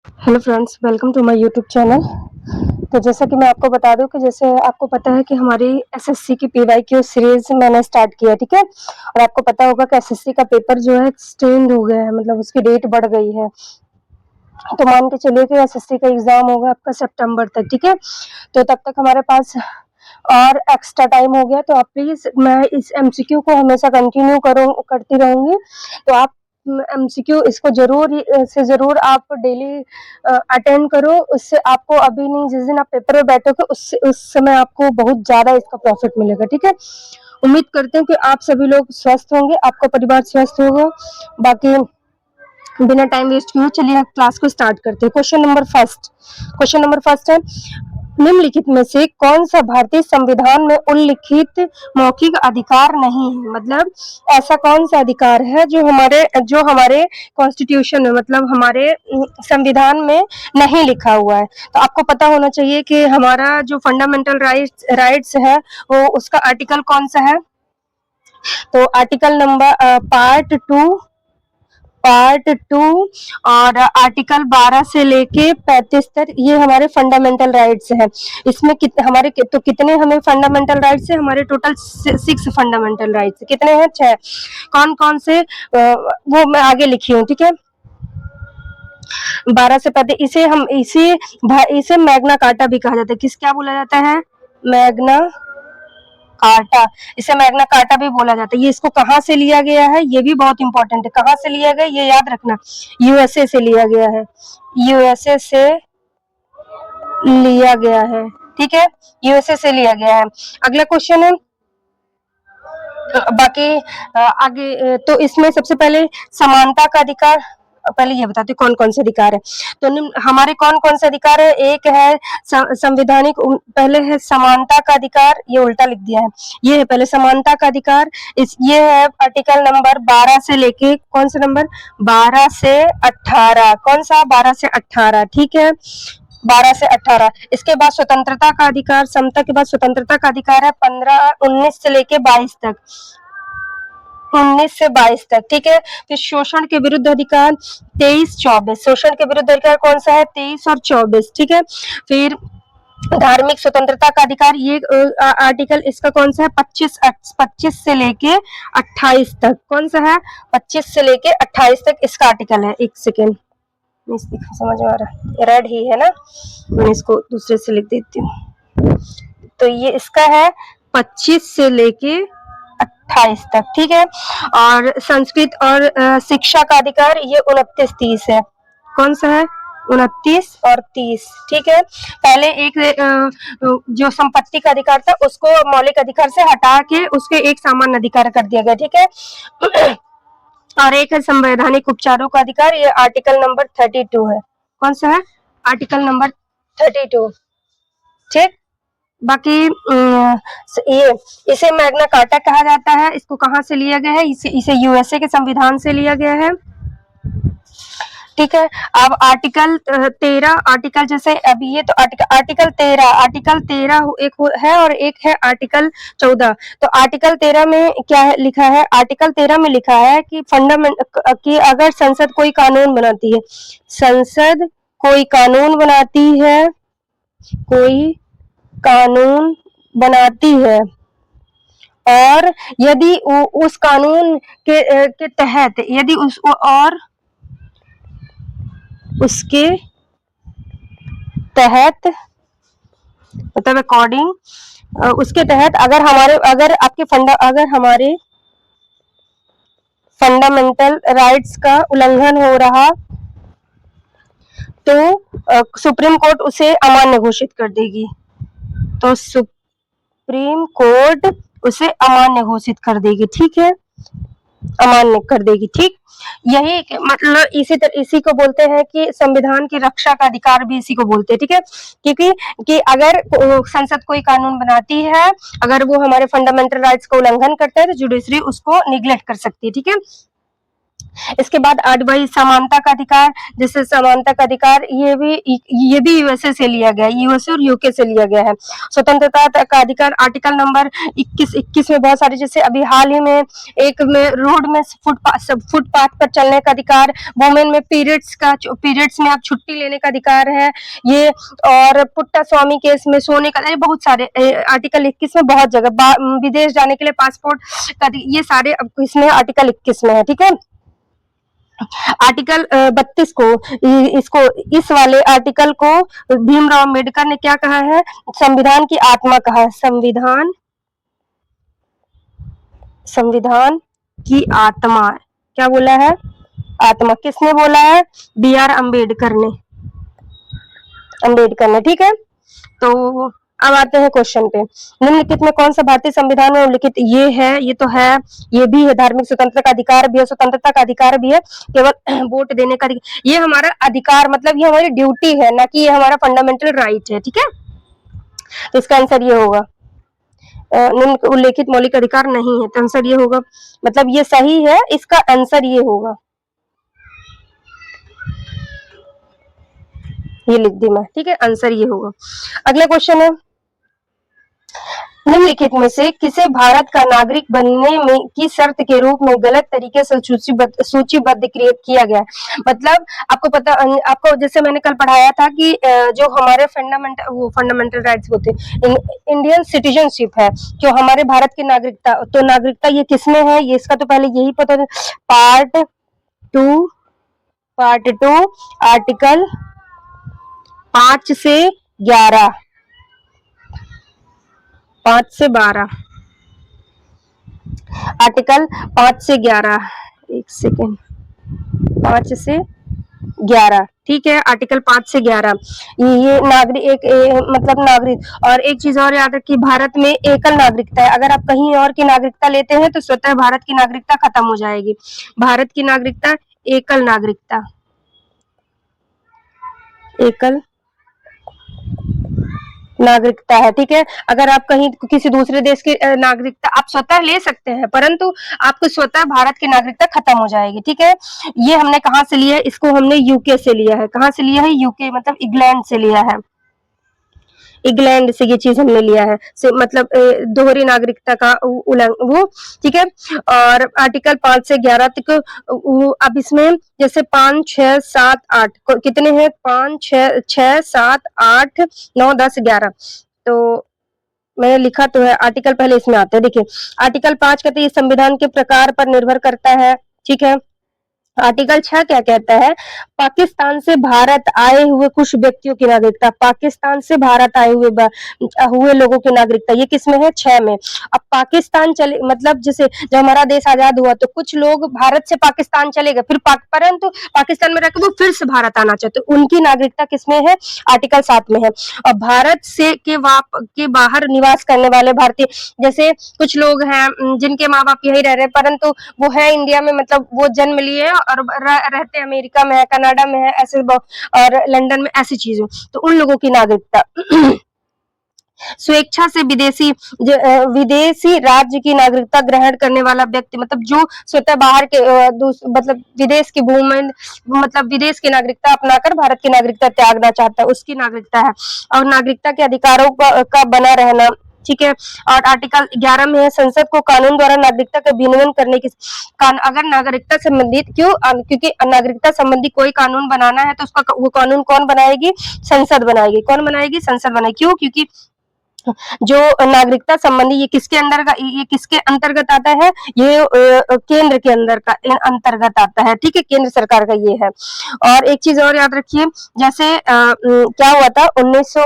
Hello friends, welcome to my YouTube channel. तो जैसा कि मैं आपको बता दूं कि जैसे आपको पता है कि हमारी एसएससी की पीवाईक्यू सीरीज मैंने स्टार्ट किया, ठीक है। और आपको पता होगा कि एसएससी का पेपर जो है एक्सटेंड हो गया है, मतलब उसकी डेट बढ़ गई है। तो मान के चलिए कि एसएससी का एग्जाम होगा आपका सितंबर तक, ठीक है। तो तब तक हमारे पास और एक्स्ट्रा टाइम हो गया। तो आप प्लीज, मैं इस एमसीक्यू को हमेशा कंटिन्यू करती रहूंगी। तो आप एमसीक्यू इसको जरूर आप डेली अटेंड करो। उससे आपको अभी नहीं, जिस दिन आप पेपर में बैठोगे उस समय आपको बहुत ज्यादा इसका प्रॉफिट मिलेगा, ठीक है। उम्मीद करते हैं कि आप सभी लोग स्वस्थ होंगे, आपका परिवार स्वस्थ होगा। बाकी बिना टाइम वेस्ट किए चलिए क्लास को स्टार्ट करते हैं। क्वेश्चन नंबर फर्स्ट है, निम्नलिखित में से कौन सा भारतीय संविधान में उल्लिखित मौखिक अधिकार नहीं है। मतलब ऐसा कौन सा अधिकार है जो हमारे कॉन्स्टिट्यूशन में, मतलब हमारे संविधान में नहीं लिखा हुआ है। तो आपको पता होना चाहिए कि हमारा जो फंडामेंटल राइट्स है वो उसका आर्टिकल कौन सा है। तो आर्टिकल नंबर पार्ट 2 और आर्टिकल 12 से लेके 35 तक ये हमारे फंडामेंटल राइट्स हैं। इसमें कितने हमें फंडामेंटल राइट्स है, हमारे टोटल 6 फंडामेंटल राइट्स। कितने हैं? 6। कौन कौन से वो मैं आगे लिखी हूँ, ठीक है। 12 से 35 इसे मैग्ना कार्टा भी कहा जाता है। क्या बोला जाता है? Magna carta. इसे मैग्ना कार्टा भी बोला जाता है। ये इसको कहाँ से लिया गया है, ये भी बहुत इंपॉर्टेंट है। कहाँ से लिया गया ये याद रखना। यूएसए से लिया गया है। यूएसए से लिया गया है, ठीक है। यूएसए से लिया गया है। अगला क्वेश्चन है, बाकी आगे तो इसमें सबसे पहले समानता का अधिकार। पहले ये बताते कौन कौन से अधिकार है। तो हमारे कौन कौन से अधिकार है? एक है संवैधानिक, पहले है समानता का अधिकार, ये उल्टा लिख दिया है। ये है पहले समानता का अधिकार। ये है आर्टिकल नंबर 12 से लेके, कौन सा नंबर? 12 से 18। कौन सा? 12 से 18, ठीक है। 12 से 18। इसके बाद स्वतंत्रता का अधिकार, समता के बाद स्वतंत्रता का अधिकार है 19 से लेके 22 तक। 19 से 22 तक, ठीक है। फिर शोषण के विरुद्ध अधिकार 23-24। शोषण के विरुद्ध अधिकार कौन सा है? 23 और 24, ठीक है। फिर धार्मिक स्वतंत्रता का अधिकार, ये आर्टिकल इसका कौन सा है? 25 से लेके 28 तक। कौन सा है? 25 से लेके 28 तक इसका आर्टिकल है। एक सेकेंड, समझ में आ रहा है, रेड ही है ना, मैं इसको दूसरे से लिख देती हूँ। तो ये इसका है 25 से लेके 28 तक, ठीक है। और संस्कृत और शिक्षा का अधिकार ये 29-30 है। कौन सा है? 29 और 30, ठीक है। पहले एक जो संपत्ति का अधिकार था उसको मौलिक अधिकार से हटा के उसके एक सामान्य अधिकार कर दिया गया, ठीक है। और एक है संवैधानिक उपचारों का अधिकार, ये आर्टिकल नंबर 32 है। कौन सा है? आर्टिकल नंबर 32, ठीक। बाकी ये इसे मैग्ना कार्टा कहा जाता है। इसको कहाँ से लिया गया है? इसे यूएसए के संविधान से लिया गया है, ठीक है। अब आर्टिकल 13, आर्टिकल जैसे अभी ये तो आर्टिकल 13 एक है और एक है आर्टिकल 14। तो आर्टिकल 13 में क्या है लिखा है? आर्टिकल 13 में लिखा है कि कि अगर संसद कोई कानून बनाती है, संसद कोई कानून बनाती है और यदि उस कानून के तहत, यदि उसके तहत, मतलब अकॉर्डिंग उसके तहत अगर हमारे फंडामेंटल राइट्स का उल्लंघन हो रहा तो सुप्रीम कोर्ट उसे अमान्य घोषित कर देगी। तो सुप्रीम कोर्ट उसे अमान्य घोषित कर देगी, ठीक है। अमान्य कर देगी, ठीक। यही मतलब इसी को बोलते हैं कि संविधान की रक्षा का अधिकार भी इसी को बोलते हैं, ठीक है। क्योंकि कि अगर संसद कोई कानून बनाती है, अगर वो हमारे फंडामेंटल राइट्स का उल्लंघन करता है तो जुडिशरी उसको निग्लेक्ट कर सकती है, ठीक है। इसके बाद 8 समानता का अधिकार, जैसे समानता का अधिकार ये भी यूएसए से लिया गया है, यूएसए और यूके से लिया गया है। स्वतंत्रता का अधिकार आर्टिकल नंबर 21 में बहुत सारे, जैसे अभी हाल ही में एक में रोड में फुटपाथ पर चलने का अधिकार, वुमेन में पीरियड्स में आप छुट्टी लेने का अधिकार है ये, और पुट्टा स्वामी केस में सोने का, बहुत सारे आर्टिकल 21 में बहुत जगह, विदेश जाने के लिए पासपोर्ट का, ये सारे इसमें आर्टिकल 21 में है। ठीक है, आर्टिकल 32 को, इसको, इस वाले आर्टिकल को भीमराव अम्बेडकर ने क्या कहा है, संविधान की आत्मा कहा है। संविधान की आत्मा क्या बोला है, आत्मा। किसने बोला है, बी आर अम्बेडकर ने, ठीक है। तो अब आते हैं क्वेश्चन पे, निम्नलिखित में कौन सा भारतीय संविधान में उल्लिखित, ये है, ये तो है, ये भी है, धार्मिक स्वतंत्रता का अधिकार भी है, स्वतंत्रता का अधिकार भी है, केवल वोट देने का ये हमारा अधिकार, मतलब ये हमारी ड्यूटी है, ना कि ये हमारा फंडामेंटल राइट है। ठीक है, तो इसका आंसर ये होगा, निम्न उल्लेखित मौलिक अधिकार नहीं है, तो आंसर ये होगा, मतलब ये सही है, इसका आंसर ये होगा, ये लिख दी मैं। ठीक है, आंसर ये होगा। अगला क्वेश्चन है, निम्नलिखित में से किसे भारत का नागरिक बनने में की शर्त के रूप में गलत तरीके से सूचीबद्ध किया गया। मतलब आपको पता, आपको जैसे मैंने कल पढ़ाया था कि जो हमारे फंडामेंटल राइट्स होते, इंडियन सिटीजनशिप है, जो हमारे भारत की नागरिकता, तो नागरिकता ये किसमें है, ये इसका तो पहले यही पता था। पार्ट टू आर्टिकल 5 से 11, 5 से 12, आर्टिकल 5 से 11, एक सेकेंड, 5 से 11, ठीक है, आर्टिकल 5 से 11, ये नागरिक मतलब नागरिक। और एक चीज और याद रखिए, भारत में एकल नागरिकता है, अगर आप कहीं और की नागरिकता लेते हैं तो स्वतः भारत की नागरिकता खत्म हो जाएगी। भारत की नागरिकता एकल नागरिकता, एकल नागरिकता है। ठीक है, अगर आप कहीं किसी दूसरे देश की नागरिकता आप स्वतः ले सकते हैं, परंतु आपको स्वतः भारत की नागरिकता खत्म हो जाएगी। ठीक है, ये हमने कहाँ से लिया है, इसको हमने यूके से लिया है। कहाँ से लिया है, यूके मतलब इंग्लैंड से लिया है, इंग्लैंड से ये चीज हमने लिया है, मतलब दोहरी नागरिकता का वो। ठीक है, और आर्टिकल 5 से 11 तक, अब इसमें जैसे 5, 6, 7, 8 कितने हैं, 5, 6, 7, 8, 9, 10, 11, तो मैंने लिखा तो है, आर्टिकल पहले इसमें आते हैं। देखिए, आर्टिकल 5 कहते हैं संविधान के प्रकार पर निर्भर करता है। ठीक है, आर्टिकल 6 क्या कहता है, पाकिस्तान से भारत आए हुए कुछ व्यक्तियों की नागरिकता, पाकिस्तान से भारत आए हुए लोगों की नागरिकता, ये किसमें है, 6 में। अब पाकिस्तान चले, मतलब जैसे जब हमारा देश आजाद हुआ तो कुछ लोग भारत से पाकिस्तान चले गए, फिर परंतु पाकिस्तान में रहकर वो फिर से भारत आना चाहते, उनकी नागरिकता किसमें है, आर्टिकल 7 में है। और भारत से के बाहर निवास करने वाले भारतीय, जैसे कुछ लोग हैं जिनके माँ बाप यही रह रहे हैं, परंतु वो है इंडिया में, मतलब वो जन्म लिए और रहते हैं अमेरिका में है, कनाडा में है, ऐसे और लंदन में, ऐसी चीजें, तो उन लोगों की नागरिकता। स्वेच्छा से विदेशी राज्य की नागरिकता ग्रहण करने वाला व्यक्ति, मतलब जो स्वतः बाहर के मतलब विदेश की भूमि, मतलब विदेश की नागरिकता अपनाकर भारत की नागरिकता त्यागना चाहता है, उसकी नागरिकता है। और नागरिकता के अधिकारों का बना रहना। ठीक है, और आर्टिकल 11 में है, संसद को कानून द्वारा नागरिकता का विनियमन करने की, अगर नागरिकता संबंधित क्योंकि नागरिकता संबंधी कोई कानून बनाना है तो उसका वो कानून कौन बनाएगी, संसद बनाएगी। कौन बनाएगी, संसद बनाएगी। क्यों, क्योंकि जो नागरिकता संबंधी ये किसके अंतर्गत आता है, ये केंद्र के अंतर्गत आता है। ठीक है, केंद्र सरकार का ये है। और एक चीज और याद रखिए, जैसे क्या हुआ था, 1900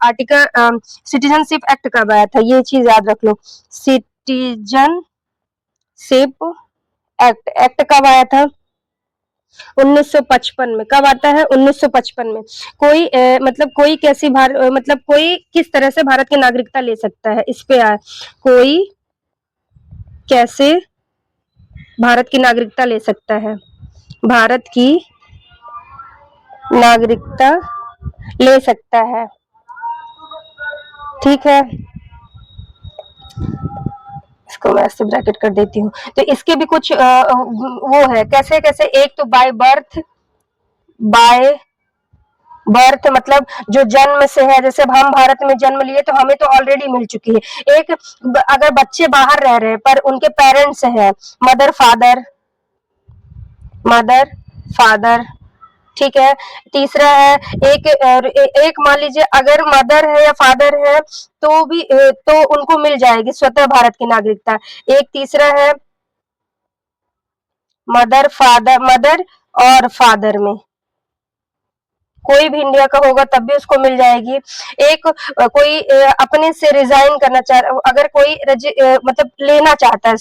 आर्टिकल सिटीजनशिप एक्ट कब आया था, ये चीज याद रख लो, सिटीजनशिप एक्ट कब आया था, 1955 में। कब आता है, 1955 में। कोई मतलब कोई मतलब कोई किस तरह से भारत की नागरिकता ले सकता है, इस पे कोई कैसे भारत की नागरिकता ले सकता है, भारत की नागरिकता ले सकता है। ठीक है, इसको मैं ऐसे ब्रैकेट कर देती हूँ। तो इसके भी कुछ वो है कैसे कैसे, एक तो बाय बर्थ मतलब जो जन्म से है, जैसे अब हम भारत में जन्म लिए तो हमें तो ऑलरेडी मिल चुकी है। एक अगर बच्चे बाहर रह रहे हैं पर उनके पेरेंट्स हैं, मदर फादर, ठीक है। तीसरा है एक मान लीजिए अगर मदर है या फादर है तो भी तो उनको मिल जाएगी स्वतः भारत की नागरिकता। एक तीसरा है मदर और फादर में कोई भी इंडिया का होगा तब भी उसको मिल जाएगी। एक कोई अपने से रिजाइन करना अगर कोई मतलब लेना चाहता है,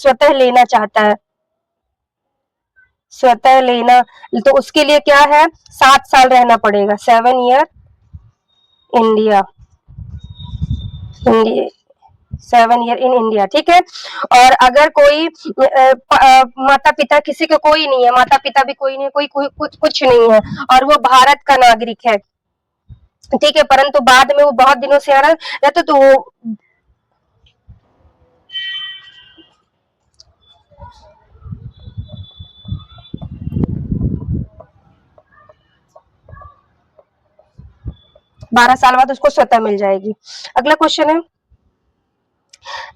स्वतः लेना, तो उसके लिए क्या है, 7 साल रहना पड़ेगा, 7 year India 7 year in India, ठीक है। और अगर कोई माता पिता किसी के कोई नहीं है, माता पिता भी कोई नहीं है, कोई कुछ नहीं है और वो भारत का नागरिक है, ठीक है, परंतु बाद में वो बहुत दिनों से आ रहा रहता तो वो 12 साल बाद उसको स्वतः मिल जाएगी। अगला क्वेश्चन है,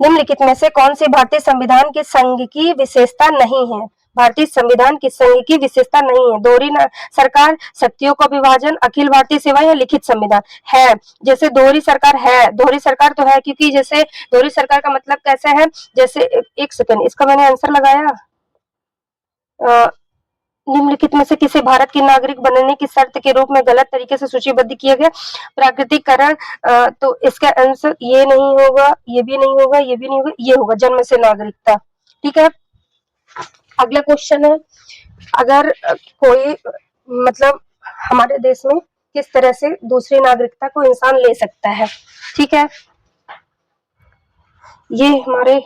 निम्नलिखित में से कौन सी भारतीय संविधान के संघ की विशेषता नहीं है? भारतीय संविधान की संघ की विशेषता नहीं है। दोहरी सरकार, शक्तियों का विभाजन, अखिल भारतीय सेवा या लिखित संविधान है। जैसे दोहरी सरकार है, दोहरी सरकार तो है क्योंकि जैसे दोहरी सरकार का मतलब कैसे है, जैसे एक सेकंड, इसका मैंने आंसर लगाया, निम्नलिखित में से किसे भारत के नागरिक बनने की शर्त के रूप में गलत तरीके से सूचीबद्ध किया गया? प्राकृतिकरण, तो इसका आंसर ये नहीं होगा, ये भी नहीं होगा, ये भी नहीं होगा, ये होगा जन्म से नागरिकता, ठीक है। अगला क्वेश्चन है, अगर कोई मतलब हमारे देश में किस तरह से दूसरी नागरिकता को इंसान ले सकता है, ठीक है। ये हमारे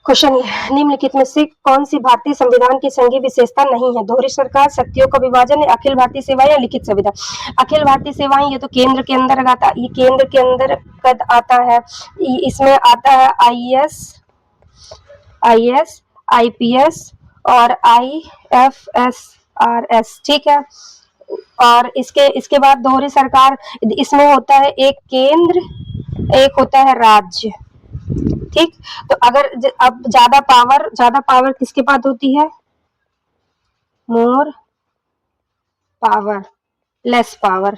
क्वेश्चन, निम्नलिखित में से कौन सी भारतीय संविधान की संघीय विशेषता नहीं है? दोहरी सरकार, शक्तियों का विभाजन, अखिल भारतीय सेवा या लिखित संविधान। अखिल भारतीय सेवाएं ये तो केंद्र के अंदर आता, ये केंद्र के अंदर कद आता है, इसमें आता है आईएएस, आईपीएस और आईएफएसआरएस, ठीक है। और इसके बाद दोहरी सरकार, इसमें होता है एक केंद्र, एक होता है राज्य, ठीक। तो अगर अब ज्यादा पावर किसके पास होती है? मोर पावर, लेस पावर,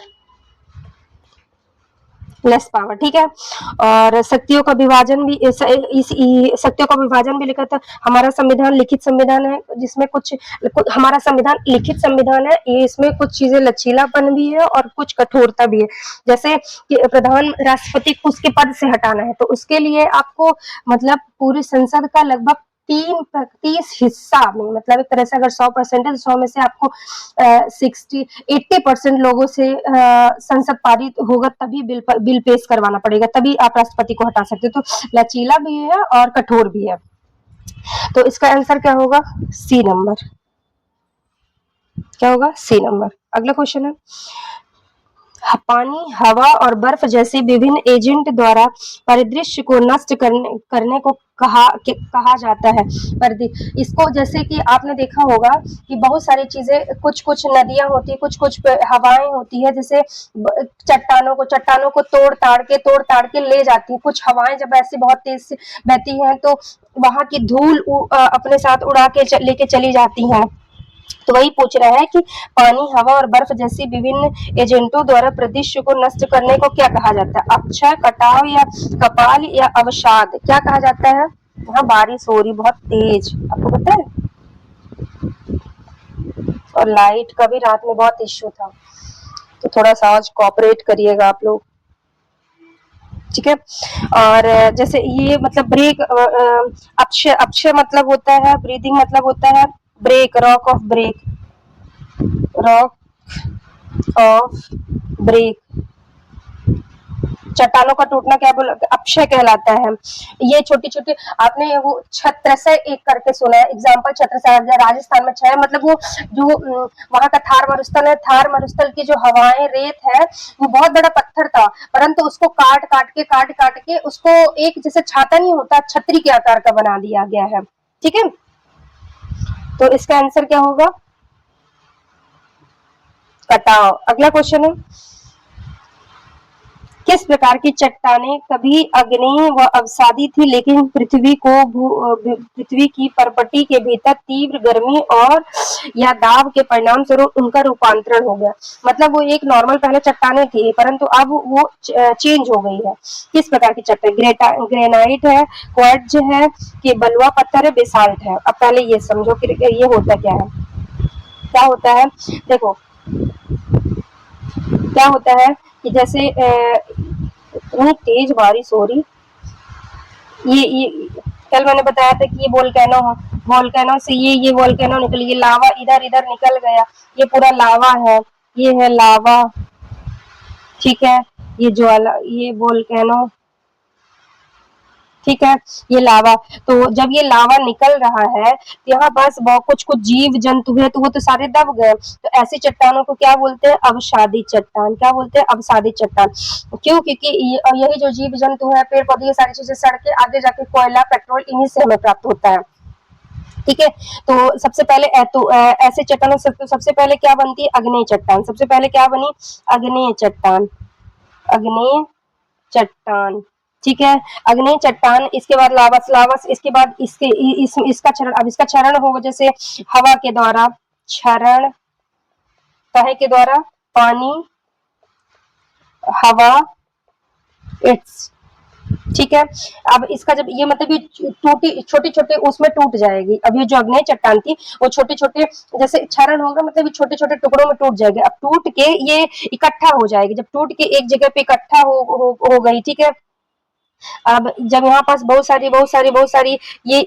ठीक है। और शक्तियों का विभाजन भी, शक्तियों का विभाजन भी लिखा था। हमारा संविधान लिखित संविधान है, जिसमें हमारा संविधान लिखित संविधान है, इसमें कुछ चीजें लचीलापन भी है और कुछ कठोरता भी है। जैसे कि प्रधान राष्ट्रपति को उसके पद से हटाना है तो उसके लिए आपको मतलब पूरी संसद का लगभग 30 हिस्सा में, मतलब एक तरह से अगर 100% है तो 100 में से आपको 80% लोगों से संसद पारित होगा तभी बिल पेश करवाना पड़ेगा, तभी आप राष्ट्रपति को हटा सकते। तो लचीला भी है और कठोर भी है। तो इसका आंसर क्या होगा? सी नंबर, क्या होगा? सी नंबर। अगला क्वेश्चन है, पानी, हवा और बर्फ जैसे विभिन्न एजेंट द्वारा परिदृश्य को नष्ट करने को कहा जाता है। इसको जैसे कि आपने देखा होगा कि बहुत सारी चीजें, कुछ नदियां होती है, कुछ हवाएं होती है, जैसे चट्टानों को तोड़ ताड़ के ले जाती है। कुछ हवाएं जब ऐसी बहुत तेज से बहती हैं तो वहां की धूल अपने साथ उड़ा के लेके चली जाती हैं। तो वही पूछ रहा है कि पानी, हवा और बर्फ जैसी विभिन्न एजेंटों द्वारा परिदृश्य को नष्ट करने को क्या कहा जाता है? अक्षय, कटाव या कपाल या अवसाद, क्या कहा जाता है? यहाँ बारिश हो रही बहुत तेज, आपको पता है, और लाइट का भी रात में बहुत इश्यू था, तो थोड़ा सा आज कोऑपरेट करिएगा आप लोग, ठीक है। और जैसे ये मतलब ब्रेक, अक्षय मतलब होता है ब्रीदिंग, मतलब होता है ब्रेक, रॉक ऑफ ब्रेक, चट्टानों का टूटना क्या बोला, अपक्षय कहलाता है। ये छोटी छोटी, आपने वो छत्रसय एक करके सुना है, एग्जाम्पल छत्रसय राजस्थान में छह, मतलब वो जो वहां का थार मरुस्थल है, थार मरुस्थल की जो हवाएं रेत है वो बहुत बड़ा पत्थर था, परंतु उसको काट काट के उसको एक जैसे छाता नहीं होता, छतरी के आकार का बना दिया गया है। ठीक है, तो इसका आंसर क्या होगा, कटाव। अगला क्वेश्चन है, किस प्रकार की चट्टानें कभी अग्नेय व अवसादी थी, लेकिन पृथ्वी की परपटी के भीतर तीव्र गर्मी और या दाब के परिणाम स्वरूप उनका रूपांतरण हो गया। मतलब वो एक नॉर्मल पहले चट्टानें थी, परंतु अब वो चेंज हो गई है। किस प्रकार की चट्टान, ग्रेनाइट है, क्वार्ट्ज है, कि बलुआ पत्थर है, बेसाल्ट है। अब पहले ये समझो कि ये होता क्या है। क्या होता है, देखो क्या होता है कि जैसे इतनी तेज बारिश हो रही, ये कल मैंने बताया था कि ये वोल्केनो से ये वोल्केनो निकल, ये लावा इधर इधर निकल गया, ये पूरा लावा है, ये है लावा। ठीक है, ये ज्वाला, ये वोल्केनो, ठीक है, ये लावा। तो जब ये लावा निकल रहा है, यहाँ पास कुछ कुछ जीव जंतु है, तो वो तो सारे दब गए। तो ऐसी चट्टानों को क्या बोलते हैं, अवसादी चट्टान। क्या बोलते हैं, अवसादी चट्टान। क्यों, क्योंकि यही जो जीव जंतु है, पेड़ पौधे, ये सारी चीजें सड़ के आगे जाके कोयला पेट्रोल इन्हीं से हमें प्राप्त होता है। ठीक है, तो सबसे पहले ऐसे चट्टानों से तो सबसे पहले क्या बनती है, अग्नेय चट्टान। सबसे पहले क्या बनी, अग्नेय चट्टान, अग्नेय चट्टान। ठीक है, अग्नेय चट्टान, इसके बाद लावस, लावस इसके बाद इसका क्षरण। अब इसका क्षरण होगा जैसे हवा के द्वारा, क्षरण काहे के द्वारा, पानी, हवा, इट्स। ठीक है, अब इसका जब ये मतलब ये टूटी, छोटे छोटे उसमें टूट जाएगी। अब ये जो अग्नेय चट्टान थी वो छोटे छोटे, जैसे क्षरण होगा मतलब छोटे छोटे टुकड़ों में टूट जाएगी। अब टूट के ये इकट्ठा हो जाएगी, जब टूट के एक जगह पे इकट्ठा हो गई। ठीक है, अब जब यहाँ पास बहुत सारी ये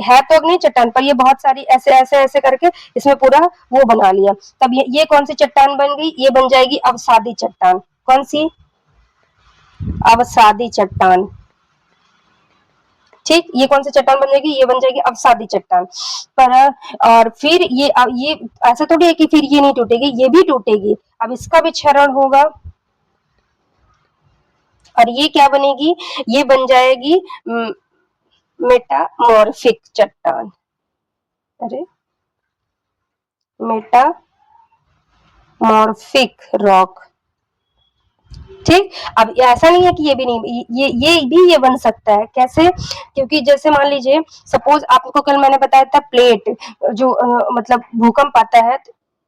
है तो अग्नि चट्टान, पर ये बहुत सारी ऐसे ऐसे ऐसे करके इसमें पूरा वो बना लिया। तब ये कौन सी चट्टान बन गई, ये बन जाएगी अवसादी चट्टान। कौन सी, अवसादी चट्टान। ठीक, ये कौन सी चट्टान बन जाएगी, ये बन जाएगी अवसादी चट्टान। पर और फिर ये ऐसा थोड़ी है कि फिर ये नहीं टूटेगी, ये भी टूटेगी। अब इसका भी क्षरण होगा और ये क्या बनेगी, ये बन जाएगी मेटामॉर्फिक चट्टान। अरे, मेटामॉर्फिक रॉक। ठीक, अब ऐसा नहीं है कि ये भी नहीं, ये भी ये बन सकता है। कैसे, क्योंकि जैसे मान लीजिए सपोज आपको कल मैंने बताया था प्लेट जो मतलब भूकंप आता है,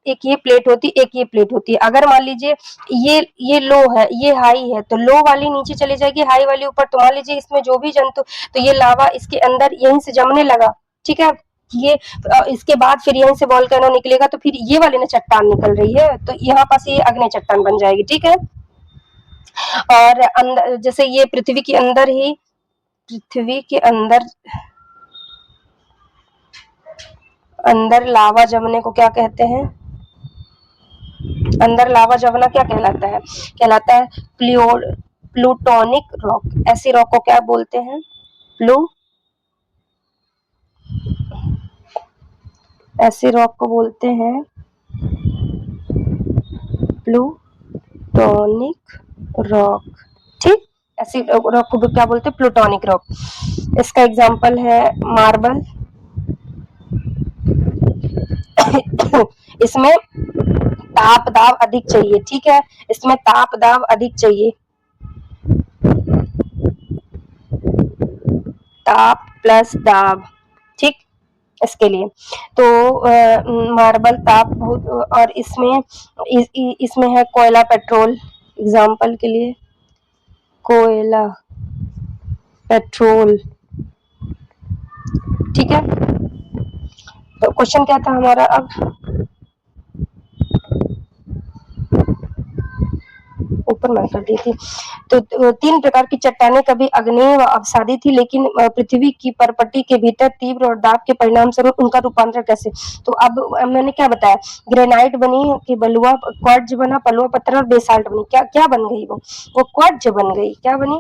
एक ये प्लेट होती, एक ये प्लेट होती है। अगर मान लीजिए ये लो है, ये हाई है, तो लो वाली नीचे चली जाएगी, हाई वाली ऊपर। तो मान लीजिए इसमें जो भी जंतु, तो ये लावा इसके अंदर यहीं से जमने लगा। ठीक है, ये इसके बाद फिर यहीं से वोल्केनो निकलेगा, तो फिर ये वाली ना चट्टान निकल रही है, तो यहाँ पास ये अग्नि चट्टान बन जाएगी। ठीक है, और अंदर जैसे ये पृथ्वी के अंदर ही, पृथ्वी के अंदर लावा जमने को क्या कहते हैं, अंदर लावा जमना क्या कहलाता है, कहलाता है प्लूटोनिक रॉक। ऐसी रॉक को क्या बोलते हैं, ऐसी रॉक को बोलते हैं प्लूटोनिक रॉक। ठीक, ऐसी रॉक को क्या बोलते हैं, प्लूटोनिक रॉक। इसका एग्जांपल है मार्बल। इसमें ताप दाब अधिक चाहिए। ठीक है, इसमें ताप दाब अधिक चाहिए, ताप प्लस दाब। ठीक, इसके लिए तो मार्बल ताप बहुत, और इसमें है कोयला पेट्रोल। एग्जाम्पल के लिए कोयला पेट्रोल। ठीक है, तो क्वेश्चन क्या था हमारा अब, ऊपर मैं कर दी थी। तो 3 प्रकार की चट्टानें कभी अग्नेय व अवसादी थी, लेकिन पृथ्वी की परपट्टी के भीतर तीव्र और दाब के परिणाम स्वरूप उनका रूपांतर कैसे? तो अब मैंने क्या बताया, ग्रेनाइट बनी कि बलुआ, क्वार्ट्ज बना, बलुआ पत्थर और बेसाल्ट बनी। क्या बन गई वो क्वार्ट्ज बन गई। क्या बनी?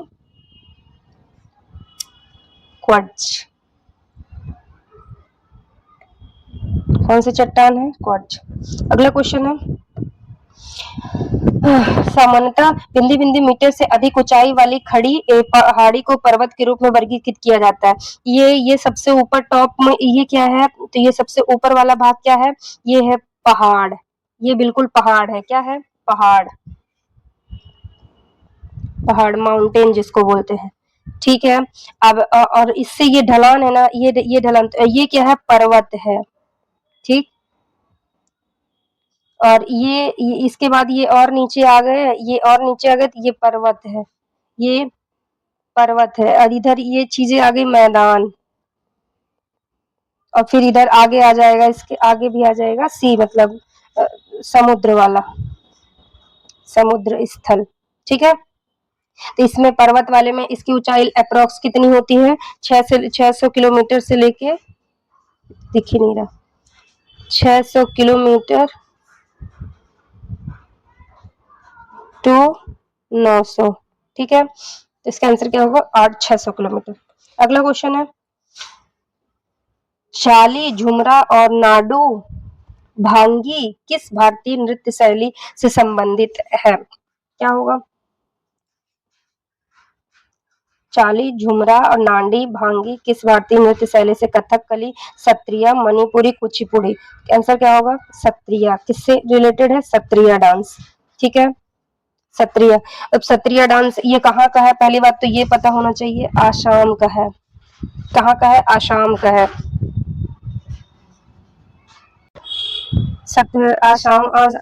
क्वार्ट्ज। कौन सी चट्टान है? क्वार्ट्ज। अगला क्वेश्चन है, सामान्यतः बिंदी बिंदी मीटर से अधिक ऊंचाई वाली खड़ी पहाड़ी को पर्वत के रूप में वर्गीकृत किया जाता है। ये सबसे ऊपर टॉप में ये क्या है? तो ये सबसे ऊपर वाला भाग क्या है? ये है पहाड़। ये बिल्कुल पहाड़ है। क्या है? पहाड़। पहाड़, माउंटेन जिसको बोलते हैं। ठीक है। अब और इससे ये ढलान है ना, ये ढलान, ये क्या है? पर्वत है। ठीक। और ये इसके बाद ये और नीचे आ गए, ये और नीचे आ गए, तो ये पर्वत है। ये पर्वत है। और इधर ये चीजें आ गई मैदान। और फिर इधर आगे आ जाएगा, इसके आगे भी आ जाएगा सी, मतलब समुद्र वाला, समुद्र स्थल। ठीक है। तो इसमें पर्वत वाले में इसकी ऊंचाई अप्रोक्स कितनी होती है? 600 किलोमीटर से लेके, दिख ही नहीं रहा, 600 किलोमीटर टू 900। ठीक है। तो इसका आंसर क्या होगा? 600 किलोमीटर। अगला क्वेश्चन है, चाली, झुमरा और नाडू भांगी किस भारतीय नृत्य शैली से संबंधित है? क्या होगा? चाली, झुमरा और नाडी भांगी किस भारतीय नृत्य शैली से? कथकली, सत्रिया, मणिपुरी, कुचिपुड़ी। आंसर क्या होगा? सत्रिया। किससे रिलेटेड है? सत्रिया डांस। ठीक है। सत्रिया। अब सत्रिया डांस ये कहाँ का है? पहली बात तो ये पता होना चाहिए, आसाम का है। कहाँ का है? आसाम का है।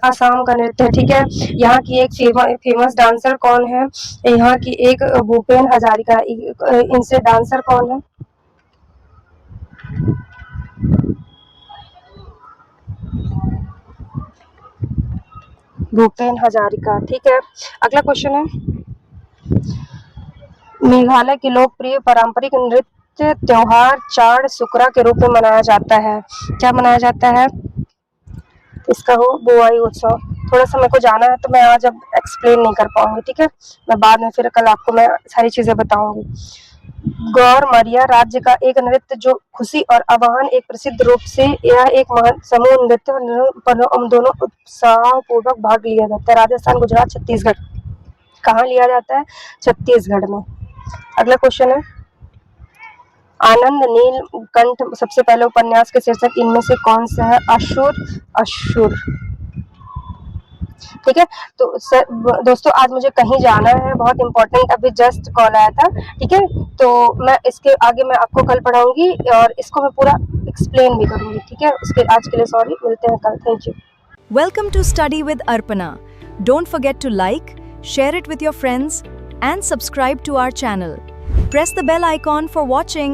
आसाम का नृत्य। ठीक है। यहाँ की एक फेमस डांसर कौन है? यहाँ की एक भूपेन हजारिका। इनसे डांसर कौन है? भूपेन हजारिका। ठीक है। अगला क्वेश्चन है, मेघालय की लोकप्रिय पारंपरिक नृत्य त्योहार चाड़ सुकरा के रूप में मनाया जाता है। क्या मनाया जाता है? इसका हो बुआई उत्सव। थोड़ा सा मेरे को जाना है, तो मैं आज अब एक्सप्लेन नहीं कर पाऊंगी। ठीक है। मैं बाद में फिर कल आपको मैं सारी चीजें बताऊंगी। गौर मरिया राज्य का एक नृत्य जो खुशी और आवाहन एक प्रसिद्ध रूप से, यह एक समूह नृत्य दोनों उत्साह पूर्वक भाग लिया जाता है। राजस्थान, गुजरात, छत्तीसगढ़। कहाँ लिया जाता है? छत्तीसगढ़ में। अगला क्वेश्चन है, आनंद नीलकंठ सबसे पहले उपन्यास के शीर्षक इनमें से कौन सा है? असुर। असुर। ठीक है। तो दोस्तों आज मुझे कहीं जाना है, बहुत इंपॉर्टेंट, अभी जस्ट कॉल आया था। ठीक है। तो मैं इसके आगे मैं आपको कल पढ़ाऊंगी और इसको मैं पूरा एक्सप्लेन भी करूंगी। ठीक है। उसके आज के लिए सॉरी, मिलते हैं कल। Thank you. Welcome to Study with Arpana. Don't forget to like, share it with your friends, and subscribe to our channel. Press the bell icon for watching.